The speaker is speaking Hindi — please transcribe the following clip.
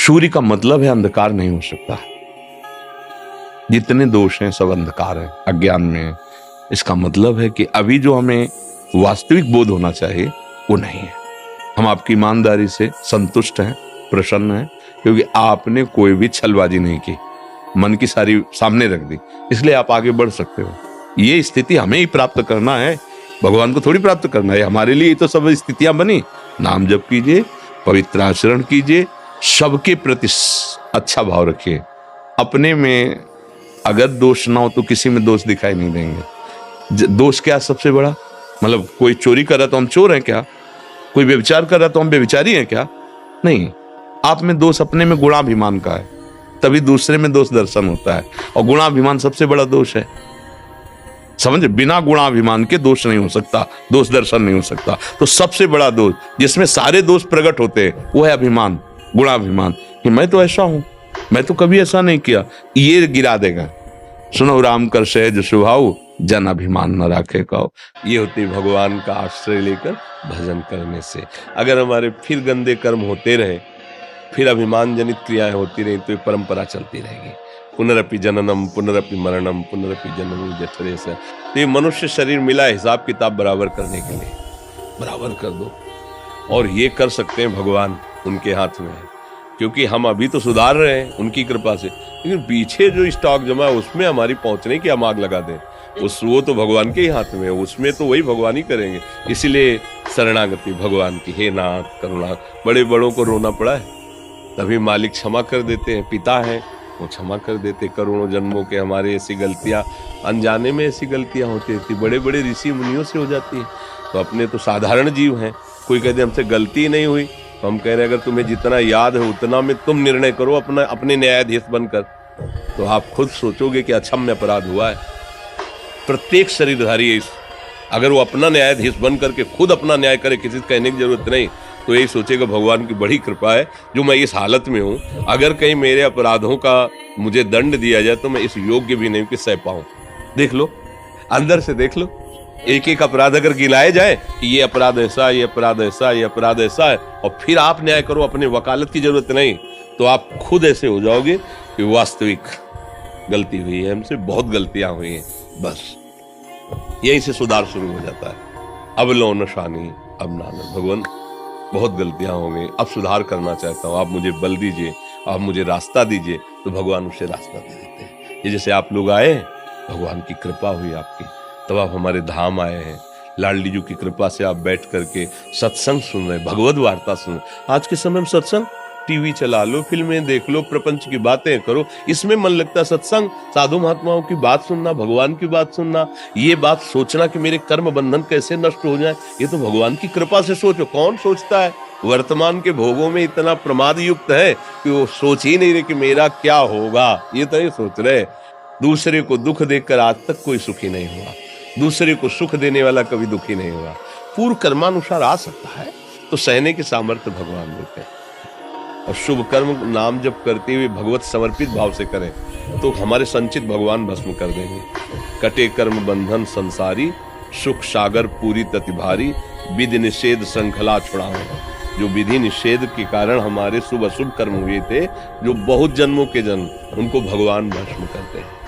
सूर्य का मतलब है अंधकार नहीं हो सकता। जितने दोष हैं सब अंधकार है, अज्ञान में है। इसका मतलब है कि अभी जो हमें वास्तविक बोध होना चाहिए वो नहीं है। हम आपकी ईमानदारी से संतुष्ट हैं, प्रसन्न हैं, क्योंकि आपने कोई भी छलबाजी नहीं की, मन की सारी सामने रख दी, इसलिए आप आगे बढ़ सकते हो। ये स्थिति हमें ही प्राप्त करना है, भगवान को थोड़ी प्राप्त करना है। हमारे लिए तो सब स्थितियां बनी। नाम जप कीजिए, पवित्र आचरण कीजिए, सबके प्रति अच्छा भाव रखिए। अपने में अगर दोष ना हो तो किसी में दोष दिखाई नहीं देंगे। दोष क्या सबसे बड़ा? मतलब कोई चोरी कर रहा तो हम चोर हैं क्या? कोई व्यभिचार कर रहा तो हम व्यभिचारी हैं क्या? नहीं। आप में दोष अपने में गुणाभिमान का है, तभी दूसरे में दोष दर्शन होता है। और गुणाभिमान सबसे बड़ा दोष है, समझे? बिना गुणाभिमान के दोष नहीं हो सकता, दोष दर्शन नहीं हो सकता। तो सबसे बड़ा दोष जिसमें सारे दोष प्रकट होते हैं वो है अभिमान, गुणाभिमान, कि मैं तो ऐसा हूं, मैं तो कभी ऐसा नहीं किया। ये गिरा देगा। सुनो राम कर सहज स्वभाव, जन अभिमान न राखे कहो। ये होती भगवान का आश्रय लेकर भजन करने से। अगर हमारे फिर गंदे कर्म होते रहे, फिर अभिमान जनित क्रियाएं होती रही, तो ये परंपरा चलती रहेगी। पुनरपि जननम पुनरपि मरणम पुनरपि जननम जठरे से। तो ये मनुष्य शरीर मिला हिसाब किताब बराबर करने के लिए, बराबर कर दो। और ये कर सकते हैं भगवान, उनके हाथ में है। क्योंकि हम अभी तो सुधार रहे हैं उनकी कृपा से, लेकिन पीछे जो स्टॉक जमा है उसमें हमारी पहुंचने की हम आग लगा दें, वो तो भगवान के ही हाथ में है। उसमें तो वही भगवान ही करेंगे। इसलिए शरणागति भगवान की। हे नाथ करुणा। बड़े बड़ों को रोना पड़ा है, तभी मालिक क्षमा कर देते हैं। पिता है वो क्षमा कर देते। करोड़ों जन्मों के हमारे ऐसी गलतियां, अनजाने में ऐसी गलतियां होती थी, बड़े बड़े ऋषि मुनियों से हो जाती है। तो अपने तो साधारण जीव हैं। कोई कहते हमसे गलती नहीं हुई, तो हम कह रहे हैं अगर तुम्हें जितना याद है उतना में तुम निर्णय करो अपने न्यायाधीश बनकर, तो आप खुद सोचोगे कि अक्षम्य अपराध हुआ है। प्रत्येक शरीरधारी अगर वो अपना न्यायाधीश बन करके खुद अपना न्याय करे, किसी से कहने की जरूरत नहीं, तो यही सोचेगा भगवान की बड़ी कृपा है जो मैं इस हालत में हूँ। अगर कहीं मेरे अपराधों का मुझे दंड दिया जाए तो मैं इस योग्य भी नहीं कि सह पाऊं। देख लो, अंदर से देख लो, एक एक अपराध अगर गिनाए जाए, ये अपराध ऐसा, ये अपराध ऐसा, ये अपराध ऐसा है, और फिर आप न्याय करो, अपने वकालत की जरूरत नहीं, तो आप खुद ऐसे हो जाओगे कि वास्तविक गलती हुई है, हमसे बहुत गलतियां हुई हैं। बस यहीं से सुधार शुरू हो जाता है। अब लो नशानी अब नानक। भगवान बहुत गलतियां हो गई, अब सुधार करना चाहता हूँ, आप मुझे बल दीजिए, आप मुझे रास्ता दीजिए। तो भगवान उसे रास्ता दे देते हैं। ये जैसे आप लोग आए, भगवान की कृपा हुई आपकी, तब आप हमारे धाम आए हैं। लाडली जी की कृपा से आप बैठ करके सत्संग सुन रहे, भगवत वार्ता सुन रहे। आज के समय में सत्संग, टीवी चला लो, फिल्में देख लो, प्रपंच की बातें करो, इसमें मन लगता है। सत्संग, साधु महात्माओं की बात सुनना, भगवान की बात सुनना, ये बात सोचना कि मेरे कर्म बंधन कैसे नष्ट हो जाए, ये तो भगवान की कृपा से सोचो। कौन सोचता है? वर्तमान के भोगों में इतना प्रमाद युक्त है कि वो सोच ही नहीं रहे कि मेरा क्या होगा, ये तो ये सोच रहे। दूसरे को दुख देकर आज तक कोई सुखी नहीं हुआ, दूसरे को सुख देने वाला कभी दुखी नहीं हुआ। पूर्व कर्मानुसार आ सकता है तो सहने की सामर्थ्य भगवान देते हैं। और शुभ कर्म नाम जप करते हुए भगवत समर्पित भाव से करें तो हमारे संचित भगवान भस्म कर देंगे। कटे कर्म बंधन संसारी, सुख सागर पूरी तति भारी, विधि निषेध श्रृंखला छुड़ाओ। जो विधि निषेध के कारण हमारे शुभ अशुभ कर्म हुए थे, जो बहुत जन्मों के जन्म, उनको भगवान भस्म करते हैं।